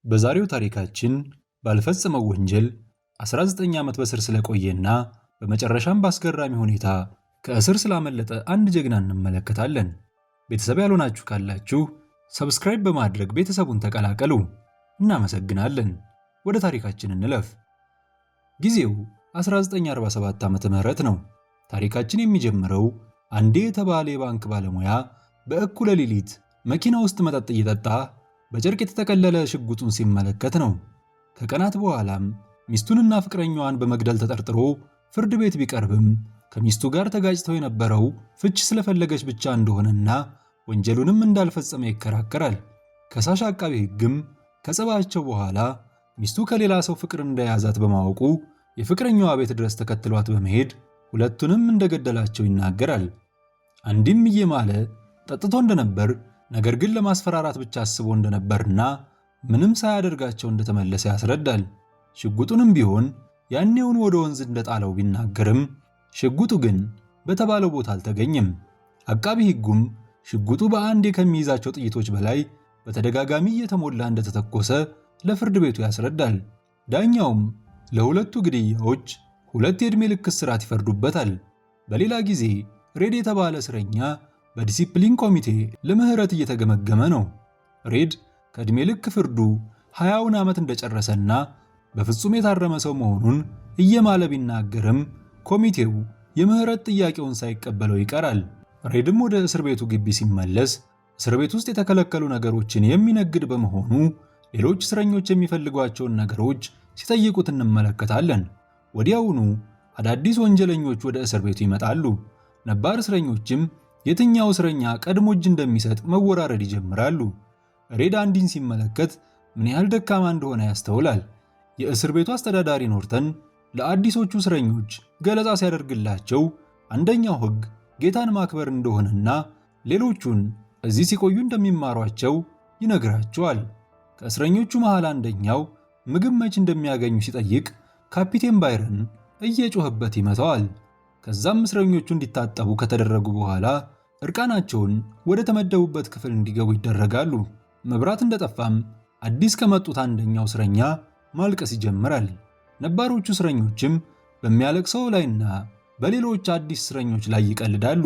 በዛሬው ታሪካችን ባልፈጸመው ወንጀል 19 ዓመት በስር ስለቆየና በመጨረሻም በአስገራሚ ሁኔታ ከእስር ስላመለጠ አንድ ጀግና እንመለከታለን። ቤተሰብ ያልሆናችሁ ካላችሁ ሰብስክራይብ በማድረግ ቤተሰቡን ተቀላቀሉ። እናመሰግናለን። ወደ ታሪካችን እንለፍ። ጊዜው 1947 ዓመተ ምህረት ነው። ታሪካችን የሚጀምረው አንዴ የተባለ የባንክ ባለሙያ በእኩለ ሌሊት መኪና ውስጥ መጠጥ እየጠጣ በጨርቅ የተጠቀለለ ሽጉጡን ሲመለከት ነው። ከቀናት በኋላም ሚስቱንና ፍቅረኛዋን በመግደል ተጠርጥሮ ፍርድ ቤት ቢቀርብም ከሚስቱ ጋር ተጋጭተው የነበረው ፍች ስለፈለገች ብቻ እንደሆነና ወንጀሉንም እንዳልፈጸመ ይከራከራል። ከሳሽ አቃቤ ሕግም ከጸባቸው በኋላ ሚስቱ ከሌላ ሰው ፍቅር እንደያዛት በማወቁ የፍቅረኛዋ ቤት ድረስ ተከትሏት በመሄድ ሁለቱንም እንደገደላቸው ይናገራል። አንዲም እየማለ ጠጥቶ እንደነበር ነገር ግን ለማስፈራራት ብቻ አስቦ እንደነበርና ምንም ሳያደርጋቸው እንደተመለሰ ያስረዳል። ሽጉጡንም ቢሆን ያኔውን ወደ ወንዝ እንደጣለው ቢናገርም ሽጉጡ ግን በተባለው ቦታ አልተገኘም። አቃቢ ሕጉም ሽጉጡ በአንዴ ከሚይዛቸው ጥይቶች በላይ በተደጋጋሚ እየተሞላ እንደተተኮሰ ለፍርድ ቤቱ ያስረዳል። ዳኛውም ለሁለቱ ግድያዎች 2 የዕድሜ ልክ እስራት ይፈርዱበታል። በሌላ ጊዜ ሬድ የተባለ እስረኛ በዲሲፕሊን ኮሚቴ ለምህረት እየተገመገመ ነው። ሬድ ከዕድሜ ልክ ፍርዱ 20ውን ዓመት እንደጨረሰና በፍጹም የታረመ ሰው መሆኑን እየማለ ቢናገርም ኮሚቴው የምህረት ጥያቄውን ሳይቀበለው ይቀራል። ሬድም ወደ እስር ቤቱ ግቢ ሲመለስ እስር ቤት ውስጥ የተከለከሉ ነገሮችን የሚነግድ በመሆኑ ሌሎች እስረኞች የሚፈልጓቸውን ነገሮች ሲጠይቁት እንመለከታለን። ወዲያውኑ አዳዲስ ወንጀለኞች ወደ እስር ቤቱ ይመጣሉ። ነባር እስረኞችም የትኛው እስረኛ ቀድሞ እጅ እንደሚሰጥ መወራረድ ይጀምራሉ። ሬድ አንዲን ሲመለከት ምን ያህል ደካማ እንደሆነ ያስተውላል። የእስር ቤቱ አስተዳዳሪ ኖርተን ለአዲሶቹ እስረኞች ገለጻ ሲያደርግላቸው አንደኛው ሕግ ጌታን ማክበር እንደሆነና ሌሎቹን እዚህ ሲቆዩ እንደሚማሯቸው ይነግራቸዋል። ከእስረኞቹ መሃል አንደኛው ምግብ መች እንደሚያገኙ ሲጠይቅ ካፒቴን ባይረን እየጮህበት ይመታዋል። ከዛም እስረኞቹ እንዲታጠቡ ከተደረጉ በኋላ እርቃናቸውን ወደ ተመደቡበት ክፍል እንዲገቡ ይደረጋሉ። መብራት እንደጠፋም አዲስ ከመጡት አንደኛው እስረኛ ማልቀስ ይጀምራል። ነባሮቹ እስረኞችም በሚያለቅሰው ላይና በሌሎች አዲስ እስረኞች ላይ ይቀልዳሉ።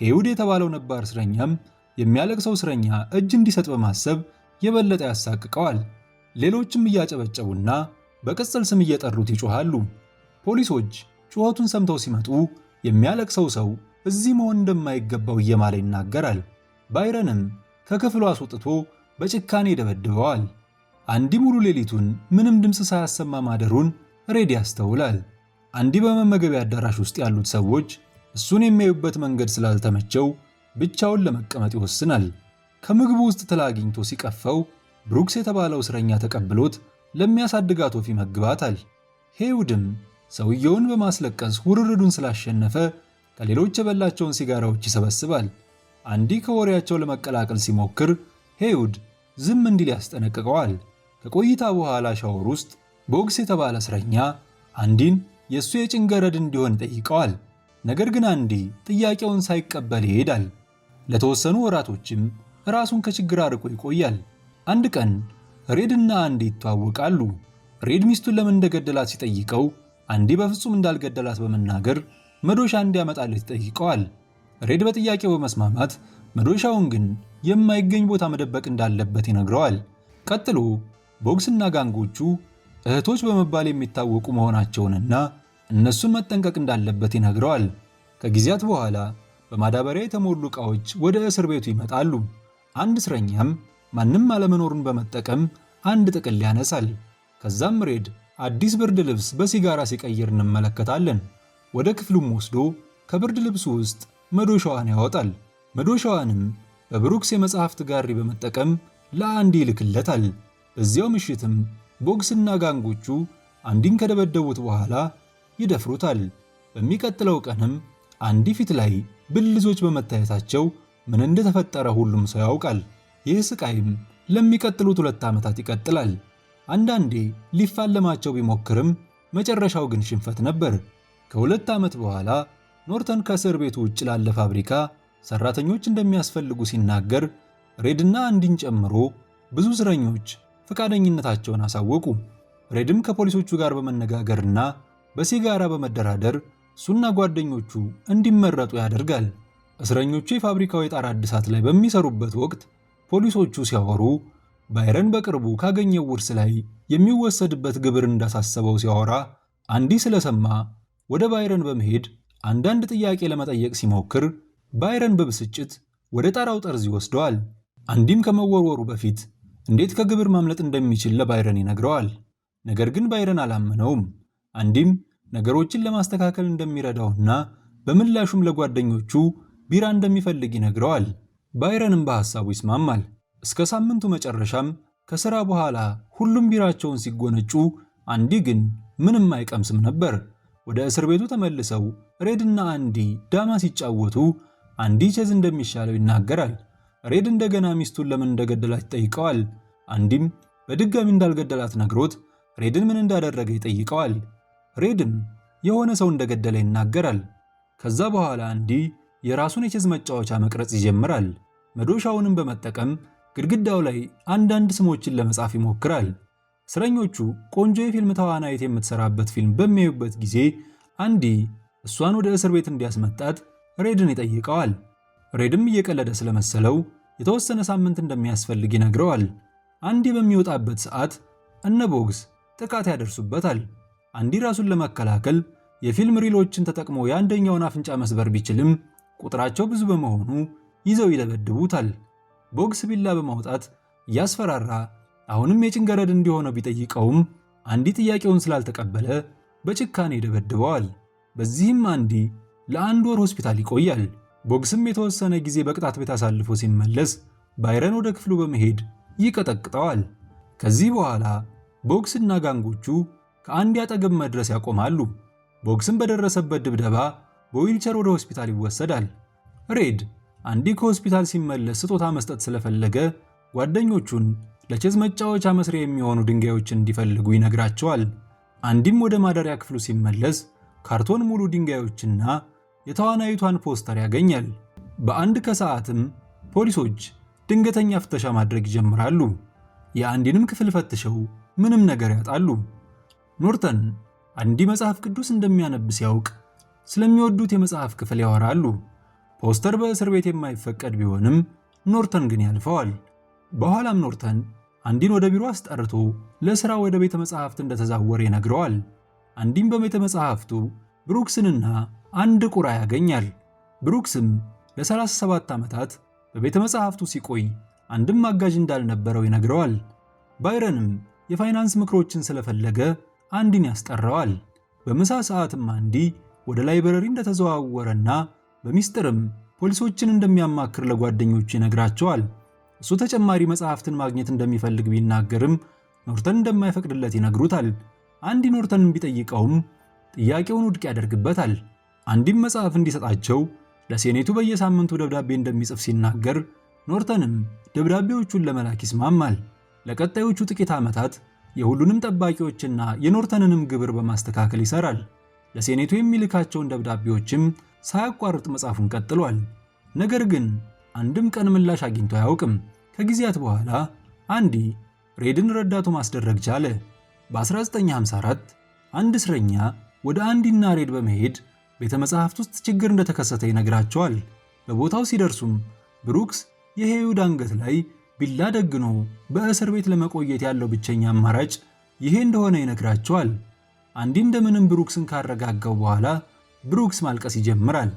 ሄውድ የተባለው ነባር እስረኛም የሚያለቅሰው እስረኛ እጅ እንዲሰጥ በማሰብ የበለጠ ያሳቅቀዋል። ሌሎችም እያጨበጨቡና በቅጽል ስም እየጠሩት ይጮሃሉ። ፖሊሶች ጩኸቱን ሰምተው ሲመጡ የሚያለቅሰው ሰው እዚህ መሆን እንደማይገባው እየማለ ይናገራል። ባይረንም ከክፍሉ አስወጥቶ በጭካኔ ይደበድበዋል። አንዲ ሙሉ ሌሊቱን ምንም ድምፅ ሳያሰማ ማደሩን ሬድ ያስተውላል። አንዲ በመመገቢያ አዳራሽ ውስጥ ያሉት ሰዎች እሱን የሚያዩበት መንገድ ስላልተመቸው ብቻውን ለመቀመጥ ይወስናል። ከምግቡ ውስጥ ትል አግኝቶ ሲቀፈው ብሩክስ የተባለው እስረኛ ተቀብሎት ለሚያሳድጋት ወፍ ይመግባታል። ሄውድም ሰውየውን በማስለቀስ ውርርዱን ስላሸነፈ ከሌሎች የበላቸውን ሲጋራዎች ይሰበስባል። አንዲ ከወሬያቸው ለመቀላቀል ሲሞክር ሄውድ ዝም እንዲል ያስጠነቅቀዋል። ከቆይታ በኋላ ሻወር ውስጥ ቦክስ የተባለ እስረኛ አንዲን የእሱ የጭንገረድ እንዲሆን ይጠይቀዋል። ነገር ግን አንዲ ጥያቄውን ሳይቀበል ይሄዳል። ለተወሰኑ ወራቶችም ራሱን ከችግር አርቆ ይቆያል። አንድ ቀን ሬድና አንዲ ይተዋወቃሉ። ሬድ ሚስቱን ለምን እንደገደላት ሲጠይቀው አንዲ በፍጹም እንዳልገደላት በመናገር መዶሻ እንዲያመጣለት ይጠይቀዋል። ሬድ በጥያቄው በመስማማት መዶሻውን ግን የማይገኝ ቦታ መደበቅ እንዳለበት ይነግረዋል። ቀጥሎ ቦክስና ጋንጎቹ እህቶች በመባል የሚታወቁ መሆናቸውንና እነሱን መጠንቀቅ እንዳለበት ይነግረዋል። ከጊዜያት በኋላ በማዳበሪያ የተሞሉ ዕቃዎች ወደ እስር ቤቱ ይመጣሉ። አንድ እስረኛም ማንም አለመኖሩን በመጠቀም አንድ ጥቅል ያነሳል። ከዛም ሬድ አዲስ ብርድ ልብስ በሲጋራ ሲቀይር እንመለከታለን። ወደ ክፍሉም ወስዶ ከብርድ ልብሱ ውስጥ መዶሻዋን ያወጣል። መዶሻዋንም በብሩክስ የመጽሐፍት ጋሪ በመጠቀም ለአንዲ ይልክለታል። በዚያው ምሽትም ቦክስና ጋንጎቹ አንዲን ከደበደቡት በኋላ ይደፍሩታል። በሚቀጥለው ቀንም አንዲ ፊት ላይ ብልዞች በመታየታቸው ምን እንደተፈጠረ ሁሉም ሰው ያውቃል። ይህ ስቃይም ለሚቀጥሉት 2 ዓመታት ይቀጥላል። አንዳንዴ ሊፋለማቸው ቢሞክርም መጨረሻው ግን ሽንፈት ነበር። ከ2 ዓመት በኋላ ኖርተን ከእስር ቤቱ ውጭ ላለ ፋብሪካ ሰራተኞች እንደሚያስፈልጉ ሲናገር ሬድና አንዲን ጨምሮ ብዙ እስረኞች ፈቃደኝነታቸውን አሳወቁ። ሬድም ከፖሊሶቹ ጋር በመነጋገርና በሲጋራ በመደራደር እሱና ጓደኞቹ እንዲመረጡ ያደርጋል። እስረኞቹ የፋብሪካው የጣራ እድሳት ላይ በሚሰሩበት ወቅት ፖሊሶቹ ሲያወሩ ባይረን በቅርቡ ካገኘው ውርስ ላይ የሚወሰድበት ግብር እንዳሳሰበው ሲያወራ አንዲ ስለሰማ ወደ ባይረን በመሄድ አንዳንድ ጥያቄ ለመጠየቅ ሲሞክር ባይረን በብስጭት ወደ ጣራው ጠርዝ ይወስደዋል። አንዲም ከመወርወሩ በፊት እንዴት ከግብር ማምለጥ እንደሚችል ለባይረን ይነግረዋል። ነገር ግን ባይረን አላመነውም። አንዲም ነገሮችን ለማስተካከል እንደሚረዳውና በምላሹም ለጓደኞቹ ቢራ እንደሚፈልግ ይነግረዋል። ባይረንም በሐሳቡ ይስማማል። እስከ ሳምንቱ መጨረሻም ከሥራ በኋላ ሁሉም ቢራቸውን ሲጎነጩ አንዲ ግን ምንም አይቀምስም ነበር። ወደ እስር ቤቱ ተመልሰው ሬድና አንዲ ዳማ ሲጫወቱ አንዲ ቼዝ እንደሚሻለው ይናገራል። ሬድ እንደገና ሚስቱን ለምን እንደገደላት ይጠይቀዋል። አንዲም በድጋሚ እንዳልገደላት ነግሮት ሬድን ምን እንዳደረገ ይጠይቀዋል። ሬድም የሆነ ሰው እንደገደለ ይናገራል። ከዛ በኋላ አንዲ የራሱን የቼዝ መጫወቻ መቅረጽ ይጀምራል። መዶሻውንም በመጠቀም ግድግዳው ላይ አንዳንድ ስሞችን ለመጻፍ ይሞክራል። እስረኞቹ ቆንጆ የፊልም ተዋናይት የምትሰራበት ፊልም በሚያዩበት ጊዜ አንዲ እሷን ወደ እስር ቤት እንዲያስመጣት ሬድን ይጠይቀዋል። ሬድም እየቀለደ ስለመሰለው የተወሰነ ሳምንት እንደሚያስፈልግ ይነግረዋል። አንዲ በሚወጣበት ሰዓት እነ ቦግስ ጥቃት ያደርሱበታል። አንዲ ራሱን ለመከላከል የፊልም ሪሎችን ተጠቅሞ የአንደኛውን አፍንጫ መስበር ቢችልም ቁጥራቸው ብዙ በመሆኑ ይዘው ይደበድቡታል። ቦግስ ቢላ በማውጣት እያስፈራራ አሁንም የጭንገረድ እንዲሆነው ቢጠይቀውም አንዲ ጥያቄውን ስላልተቀበለ በጭካኔ ይደበድበዋል። በዚህም አንዲ ለ1 ወር ሆስፒታል ይቆያል። ቦግስም የተወሰነ ጊዜ በቅጣት ቤት አሳልፎ ሲመለስ ባይረን ወደ ክፍሉ በመሄድ ይቀጠቅጠዋል። ከዚህ በኋላ ቦግስና ጋንጎቹ ከአንዲ አጠገብ መድረስ ያቆማሉ። ቦግስም በደረሰበት ድብደባ በዊልቸር ወደ ሆስፒታል ይወሰዳል። ሬድ አንዲ ከሆስፒታል ሲመለስ ስጦታ መስጠት ስለፈለገ ጓደኞቹን ለቼዝ መጫወቻ መስሪያ የሚሆኑ ድንጋዮችን እንዲፈልጉ ይነግራቸዋል። አንዲም ወደ ማደሪያ ክፍሉ ሲመለስ ካርቶን ሙሉ ድንጋዮችና የተዋናይቷን ፖስተር ያገኛል። በአንድ ከሰዓትም ፖሊሶች ድንገተኛ ፍተሻ ማድረግ ይጀምራሉ። የአንዲንም ክፍል ፈትሸው ምንም ነገር ያጣሉ። ኖርተን አንዲ መጽሐፍ ቅዱስ እንደሚያነብ ሲያውቅ ስለሚወዱት የመጽሐፍ ክፍል ያወራሉ። ፖስተር በእስር ቤት የማይፈቀድ ቢሆንም ኖርተን ግን ያልፈዋል። በኋላም ኖርተን አንዲን ወደ ቢሮ አስጠርቶ ለሥራ ወደ ቤተ መጻሕፍት እንደተዛወረ ይነግረዋል። አንዲም በቤተ መጻሕፍቱ ብሩክስንና አንድ ቁራ ያገኛል። ብሩክስም ለ37 ዓመታት በቤተ መጻሕፍቱ ሲቆይ አንድም አጋዥ እንዳልነበረው ይነግረዋል። ባይረንም የፋይናንስ ምክሮችን ስለፈለገ አንዲን ያስጠራዋል። በምሳ ሰዓትም አንዲ ወደ ላይብረሪ እንደተዘዋወረና በሚስጥርም ፖሊሶችን እንደሚያማክር ለጓደኞቹ ይነግራቸዋል። እሱ ተጨማሪ መጽሐፍትን ማግኘት እንደሚፈልግ ቢናገርም ኖርተን እንደማይፈቅድለት ይነግሩታል። አንዲ ኖርተንን ቢጠይቀውም ጥያቄውን ውድቅ ያደርግበታል። አንዲም መጽሐፍ እንዲሰጣቸው ለሴኔቱ በየሳምንቱ ደብዳቤ እንደሚጽፍ ሲናገር ኖርተንም ደብዳቤዎቹን ለመላክ ይስማማል። ለቀጣዮቹ ጥቂት ዓመታት የሁሉንም ጠባቂዎችና የኖርተንንም ግብር በማስተካከል ይሰራል። ለሴኔቱ የሚልካቸውን ደብዳቤዎችም ሳያቋርጥ መጻፉን ቀጥሏል። ነገር ግን አንድም ቀን ምላሽ አግኝቶ አያውቅም። ከጊዜያት በኋላ አንዲ ሬድን ረዳቱ ማስደረግ ቻለ። በ1954 አንድ እስረኛ ወደ አንዲና ሬድ በመሄድ ቤተ መጻሕፍት ውስጥ ችግር እንደተከሰተ ይነግራቸዋል። በቦታው ሲደርሱም ብሩክስ የሄዩድ አንገት ላይ ቢላ ደግኖ በእስር ቤት ለመቆየት ያለው ብቸኛ አማራጭ ይሄ እንደሆነ ይነግራቸዋል። አንዲ እንደምንም ብሩክስን ካረጋጋው በኋላ ብሩክስ ማልቀስ ይጀምራል።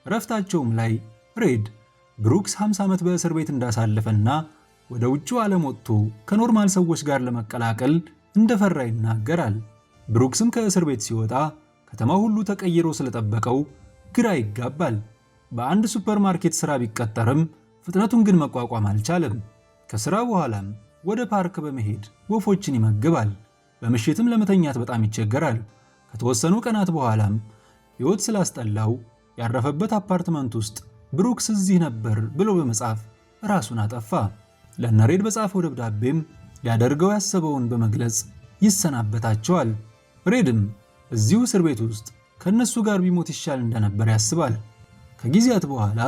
ረፍታቸውም ላይ ሬድ ብሩክስ 50 ዓመት በእስር ቤት እንዳሳለፈና ወደ ውጭው ዓለም ወጥቶ ከኖርማል ሰዎች ጋር ለመቀላቀል እንደፈራ ይናገራል። ብሩክስም ከእስር ቤት ሲወጣ ከተማው ሁሉ ተቀይሮ ስለጠበቀው ግራ ይጋባል። በአንድ ሱፐርማርኬት ሥራ ቢቀጠርም ፍጥነቱን ግን መቋቋም አልቻለም። ከሥራ በኋላም ወደ ፓርክ በመሄድ ወፎችን ይመግባል። በምሽትም ለመተኛት በጣም ይቸገራል። ከተወሰኑ ቀናት በኋላም ሕይወት ስላስጠላው ያረፈበት አፓርትመንት ውስጥ ብሩክስ እዚህ ነበር ብሎ በመጻፍ ራሱን አጠፋ። ለነሬድ በጻፈው ደብዳቤም ሊያደርገው ያሰበውን በመግለጽ ይሰናበታቸዋል። ሬድም እዚሁ እስር ቤት ውስጥ ከነሱ ጋር ቢሞት ይሻል እንደነበር ያስባል። ከጊዜያት በኋላ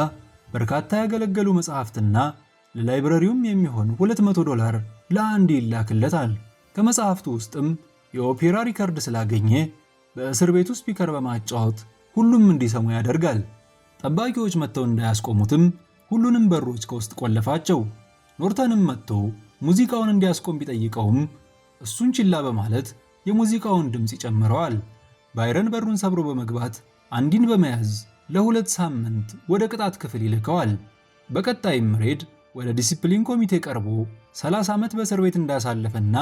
በርካታ ያገለገሉ መጽሐፍትና ለላይብረሪውም የሚሆን $200 ለአንዲ ይላክለታል። ከመጽሐፍቱ ውስጥም የኦፔራ ሪከርድ ስላገኘ በእስር ቤቱ ስፒከር በማጫወት ሁሉም እንዲሰሙ ያደርጋል። ጠባቂዎች መጥተው እንዳያስቆሙትም ሁሉንም በሮች ከውስጥ ቆለፋቸው። ኖርተንም መጥቶ ሙዚቃውን እንዲያስቆም ቢጠይቀውም እሱን ችላ በማለት የሙዚቃውን ድምፅ ይጨምረዋል። ባይረን በሩን ሰብሮ በመግባት አንዲን በመያዝ ለ2 ሳምንት ወደ ቅጣት ክፍል ይልከዋል። በቀጣይም ሬድ ወደ ዲሲፕሊን ኮሚቴ ቀርቦ 30 ዓመት በእስር ቤት እንዳሳለፈና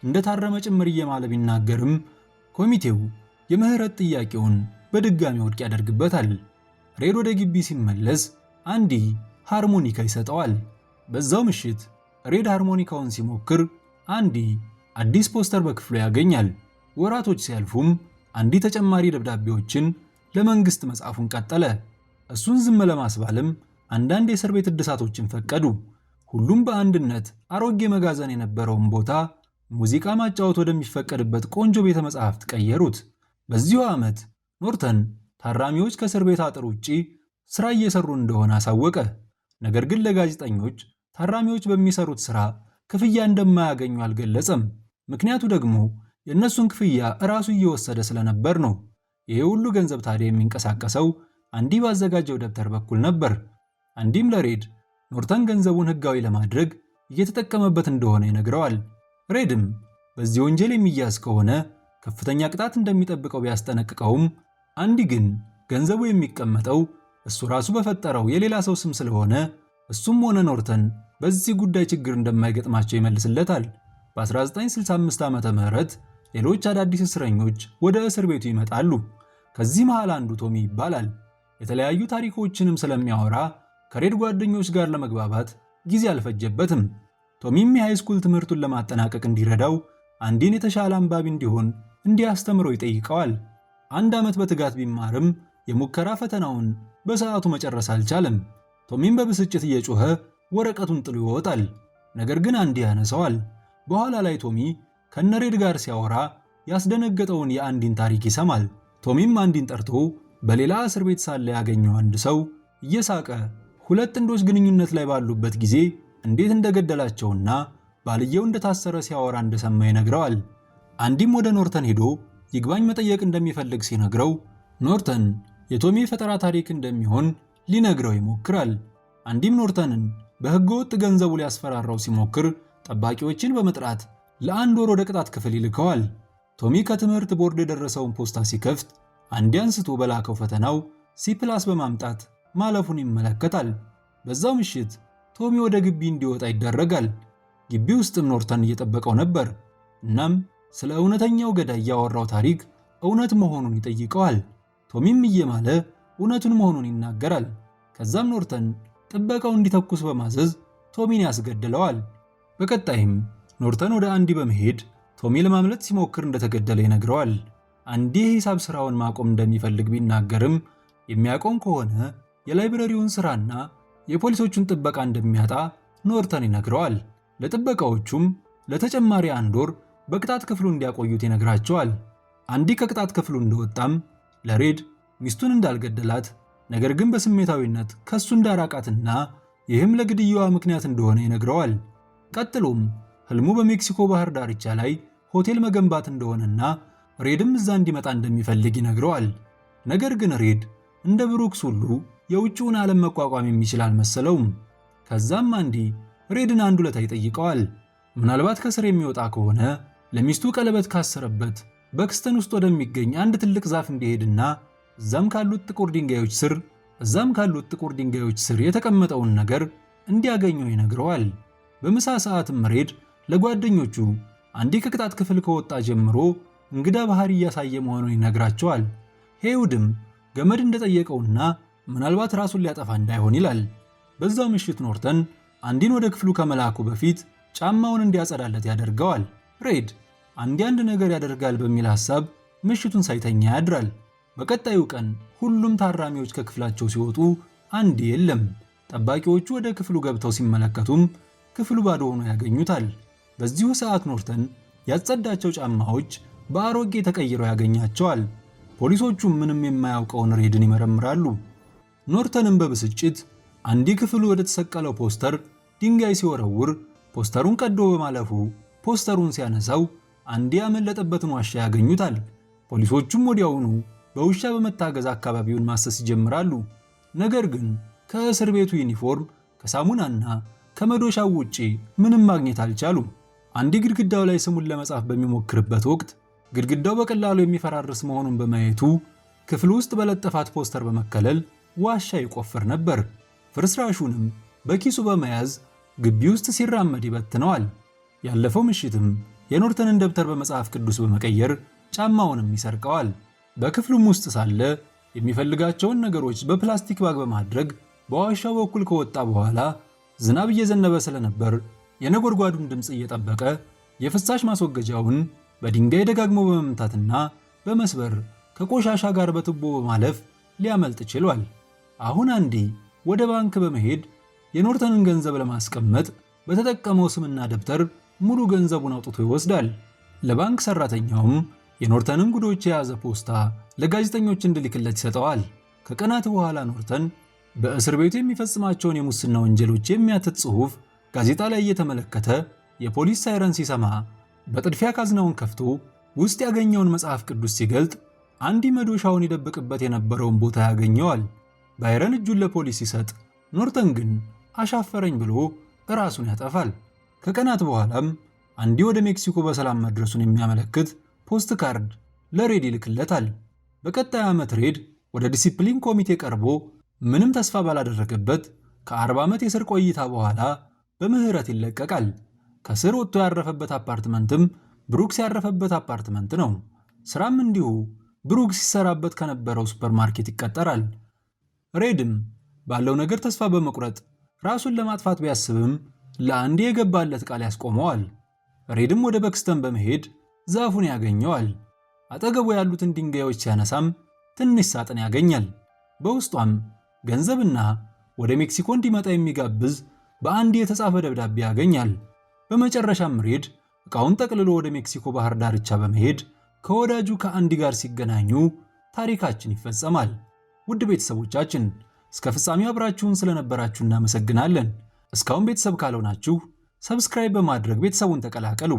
እንደታረመ ጭምር እየማለ ቢናገርም ኮሚቴው የምህረት ጥያቄውን በድጋሚ ውድቅ ያደርግበታል። ሬድ ወደ ግቢ ሲመለስ አንዲ ሃርሞኒካ ይሰጠዋል። በዛው ምሽት ሬድ ሃርሞኒካውን ሲሞክር አንዲ አዲስ ፖስተር በክፍሉ ያገኛል። ወራቶች ሲያልፉም አንዲ ተጨማሪ ደብዳቤዎችን ለመንግስት መጻፉን ቀጠለ። እሱን ዝም ለማስባልም አንዳንድ የእስር ቤት እድሳቶችን ፈቀዱ። ሁሉም በአንድነት አሮጌ መጋዘን የነበረውን ቦታ ሙዚቃ ማጫወት ወደሚፈቀድበት ቆንጆ ቤተ መጻሕፍት ቀየሩት። በዚሁ ዓመት ኖርተን ታራሚዎች ከእስር ቤት አጥር ውጪ ስራ እየሰሩ እንደሆነ አሳወቀ። ነገር ግን ለጋዜጠኞች ታራሚዎች በሚሰሩት ስራ ክፍያ እንደማያገኙ አልገለጸም። ምክንያቱ ደግሞ የእነሱን ክፍያ እራሱ እየወሰደ ስለነበር ነው። ይሄ ሁሉ ገንዘብ ታዲያ የሚንቀሳቀሰው አንዲ ባዘጋጀው ደብተር በኩል ነበር። አንዲም ለሬድ ኖርተን ገንዘቡን ህጋዊ ለማድረግ እየተጠቀመበት እንደሆነ ይነግረዋል። ሬድም በዚህ ወንጀል የሚያዝ ከሆነ ከፍተኛ ቅጣት እንደሚጠብቀው ቢያስጠነቅቀውም አንዲ ግን ገንዘቡ የሚቀመጠው እሱ ራሱ በፈጠረው የሌላ ሰው ስም ስለሆነ እሱም ሆነ ኖርተን በዚህ ጉዳይ ችግር እንደማይገጥማቸው ይመልስለታል። በ1965 ዓመተ ምህረት ሌሎች አዳዲስ እስረኞች ወደ እስር ቤቱ ይመጣሉ። ከዚህ መሃል አንዱ ቶሚ ይባላል። የተለያዩ ታሪኮችንም ስለሚያወራ ከሬድ ጓደኞች ጋር ለመግባባት ጊዜ አልፈጀበትም። ቶሚም የሃይስኩል ትምህርቱን ለማጠናቀቅ እንዲረዳው አንዲን የተሻለ አንባቢ እንዲሆን እንዲያስተምረው ይጠይቀዋል። 1 ዓመት በትጋት ቢማርም የሙከራ ፈተናውን በሰዓቱ መጨረስ አልቻለም። ቶሚም በብስጭት እየጮኸ ወረቀቱን ጥሎ ይወጣል። ነገር ግን አንዲ ያነሰዋል። በኋላ ላይ ቶሚ ከነሬድ ጋር ሲያወራ ያስደነገጠውን የአንዲን ታሪክ ይሰማል። ቶሚም አንዲን ጠርቶ በሌላ እስር ቤት ሳለ ያገኘው አንድ ሰው እየሳቀ 2 ጥንዶች ግንኙነት ላይ ባሉበት ጊዜ እንዴት እንደገደላቸውና ባልየው እንደታሰረ ሲያወራ እንደሰማ ይነግረዋል። አንዲም ወደ ኖርተን ሄዶ ይግባኝ መጠየቅ እንደሚፈልግ ሲነግረው ኖርተን የቶሚ የፈጠራ ታሪክ እንደሚሆን ሊነግረው ይሞክራል። አንዲም ኖርተንን በሕገወጥ ገንዘቡ ሊያስፈራራው ሲሞክር ጠባቂዎችን በመጥራት ለ1 ወር ወደ ቅጣት ክፍል ይልከዋል። ቶሚ ከትምህርት ቦርድ የደረሰውን ፖስታ ሲከፍት አንዲ አንስቶ በላከው ፈተናው C+ በማምጣት ማለፉን ይመለከታል። በዛው ምሽት ቶሚ ወደ ግቢ እንዲወጣ ይደረጋል። ግቢ ውስጥም ኖርተን እየጠበቀው ነበር። እናም ስለ እውነተኛው ገዳይ ያወራው ታሪክ እውነት መሆኑን ይጠይቀዋል። ቶሚም እየማለ እውነቱን መሆኑን ይናገራል። ከዛም ኖርተን ጥበቃው እንዲተኩስ በማዘዝ ቶሚን ያስገድለዋል። በቀጣይም ኖርተን ወደ አንዲ በመሄድ ቶሚ ለማምለጥ ሲሞክር እንደተገደለ ይነግረዋል። አንዲ የሂሳብ ስራውን ማቆም እንደሚፈልግ ቢናገርም የሚያቆም ከሆነ የላይብረሪውን ስራና የፖሊሶቹን ጥበቃ እንደሚያጣ ኖርተን ይነግረዋል። ለጥበቃዎቹም ለተጨማሪ 1 ወር በቅጣት ክፍሉ እንዲያቆዩት ይነግራቸዋል። አንዲ ከቅጣት ክፍሉ እንደወጣም ለሬድ ሚስቱን እንዳልገደላት ነገር ግን በስሜታዊነት ከሱ እንዳራቃትና ይህም ለግድያዋ ምክንያት እንደሆነ ይነግረዋል። ቀጥሎም ህልሙ በሜክሲኮ ባህር ዳርቻ ላይ ሆቴል መገንባት እንደሆነና ሬድም እዛ እንዲመጣ እንደሚፈልግ ይነግረዋል። ነገር ግን ሬድ እንደ ብሩክስ ሁሉ የውጭውን ዓለም መቋቋም የሚችል አልመሰለውም። ከዛም አንዲ ሬድን አንድ ውለታ ይጠይቀዋል። ምናልባት ከስር የሚወጣ ከሆነ ለሚስቱ ቀለበት ካሰረበት በክስተን ውስጥ ወደሚገኝ አንድ ትልቅ ዛፍ እንዲሄድና እዛም ካሉት ጥቁር ድንጋዮች ስር የተቀመጠውን ነገር እንዲያገኘው ይነግረዋል። በምሳ ሰዓትም ሬድ ለጓደኞቹ አንዲ ከቅጣት ክፍል ከወጣ ጀምሮ እንግዳ ባህሪ እያሳየ መሆኑን ይነግራቸዋል። ሄውድም ገመድ እንደጠየቀውና ምናልባት ራሱን ሊያጠፋ እንዳይሆን ይላል። በዛው ምሽት ኖርተን አንዲን ወደ ክፍሉ ከመላኩ በፊት ጫማውን እንዲያጸዳለት ያደርገዋል። ሬድ አንዲ አንድ ነገር ያደርጋል በሚል ሐሳብ ምሽቱን ሳይተኛ ያድራል። በቀጣዩ ቀን ሁሉም ታራሚዎች ከክፍላቸው ሲወጡ አንዲ የለም። ጠባቂዎቹ ወደ ክፍሉ ገብተው ሲመለከቱም ክፍሉ ባዶ ሆኖ ያገኙታል። በዚሁ ሰዓት ኖርተን ያጸዳቸው ጫማዎች በአሮጌ ተቀይረው ያገኛቸዋል። ፖሊሶቹም ምንም የማያውቀውን ሬድን ይመረምራሉ። ኖርተንም በብስጭት አንዲ ክፍሉ ወደ ተሰቀለው ፖስተር ድንጋይ ሲወረውር ፖስተሩን ቀዶ በማለፉ ፖስተሩን ሲያነሳው አንዴ ያመለጠበትን ዋሻ ያገኙታል። ፖሊሶቹም ወዲያውኑ በውሻ በመታገዝ አካባቢውን ማሰስ ይጀምራሉ። ነገር ግን ከእስር ቤቱ ዩኒፎርም ከሳሙናና ከመዶሻው ውጪ ምንም ማግኘት አልቻሉም። አንዴ ግድግዳው ላይ ስሙን ለመጻፍ በሚሞክርበት ወቅት ግድግዳው በቀላሉ የሚፈራርስ መሆኑን በማየቱ ክፍል ውስጥ በለጠፋት ፖስተር በመከለል ዋሻ ይቆፍር ነበር። ፍርስራሹንም በኪሱ በመያዝ ግቢ ውስጥ ሲራመድ ይበትነዋል። ያለፈው ምሽትም የኖርተንን ደብተር በመጽሐፍ ቅዱስ በመቀየር ጫማውንም ይሰርቀዋል። በክፍሉም ውስጥ ሳለ የሚፈልጋቸውን ነገሮች በፕላስቲክ ባግ በማድረግ በዋሻው በኩል ከወጣ በኋላ ዝናብ እየዘነበ ስለነበር የነጎድጓዱን ድምፅ እየጠበቀ የፍሳሽ ማስወገጃውን በድንጋይ ደጋግሞ በመምታትና በመስበር ከቆሻሻ ጋር በቱቦ በማለፍ ሊያመልጥ ችሏል። አሁን አንዴ ወደ ባንክ በመሄድ የኖርተንን ገንዘብ ለማስቀመጥ በተጠቀመው ስምና ደብተር ሙሉ ገንዘቡን አውጥቶ ይወስዳል። ለባንክ ሰራተኛውም የኖርተንን ጉዶች የያዘ ፖስታ ለጋዜጠኞች እንዲልክለት ይሰጠዋል። ከቀናት በኋላ ኖርተን በእስር ቤቱ የሚፈጽማቸውን የሙስና ወንጀሎች የሚያትት ጽሑፍ ጋዜጣ ላይ እየተመለከተ የፖሊስ ሳይረን ሲሰማ በጥድፊያ ካዝናውን ከፍቶ ውስጥ ያገኘውን መጽሐፍ ቅዱስ ሲገልጥ አንዲ መዶሻውን ይደብቅበት የነበረውን ቦታ ያገኘዋል። ባይረን እጁን ለፖሊስ ሲሰጥ ኖርተን ግን አሻፈረኝ ብሎ ራሱን ያጠፋል። ከቀናት በኋላም አንዲ ወደ ሜክሲኮ በሰላም መድረሱን የሚያመለክት ፖስት ካርድ ለሬድ ይልክለታል። በቀጣይ ዓመት ሬድ ወደ ዲሲፕሊን ኮሚቴ ቀርቦ ምንም ተስፋ ባላደረገበት ከ40 ዓመት የስር ቆይታ በኋላ በምህረት ይለቀቃል። ከስር ወጥቶ ያረፈበት አፓርትመንትም ብሩክስ ያረፈበት አፓርትመንት ነው። ስራም እንዲሁ ብሩክስ ሲሰራበት ከነበረው ሱፐርማርኬት ይቀጠራል። ሬድም ባለው ነገር ተስፋ በመቁረጥ ራሱን ለማጥፋት ቢያስብም ለአንዴ የገባለት ቃል ያስቆመዋል። ሬድም ወደ በክስተን በመሄድ ዛፉን ያገኘዋል። አጠገቡ ያሉትን ድንጋዮች ሲያነሳም ትንሽ ሳጥን ያገኛል። በውስጧም ገንዘብና ወደ ሜክሲኮ እንዲመጣ የሚጋብዝ በአንድ የተጻፈ ደብዳቤ ያገኛል። በመጨረሻም ሬድ ዕቃውን ጠቅልሎ ወደ ሜክሲኮ ባህር ዳርቻ በመሄድ ከወዳጁ ከአንዲ ጋር ሲገናኙ ታሪካችን ይፈጸማል። ውድ ቤተሰቦቻችን እስከ ፍጻሜው አብራችሁን ስለነበራችሁ እናመሰግናለን። እስካሁን ቤተሰብ ካልሆናችሁ ሰብስክራይብ በማድረግ ቤተሰቡን ተቀላቀሉ።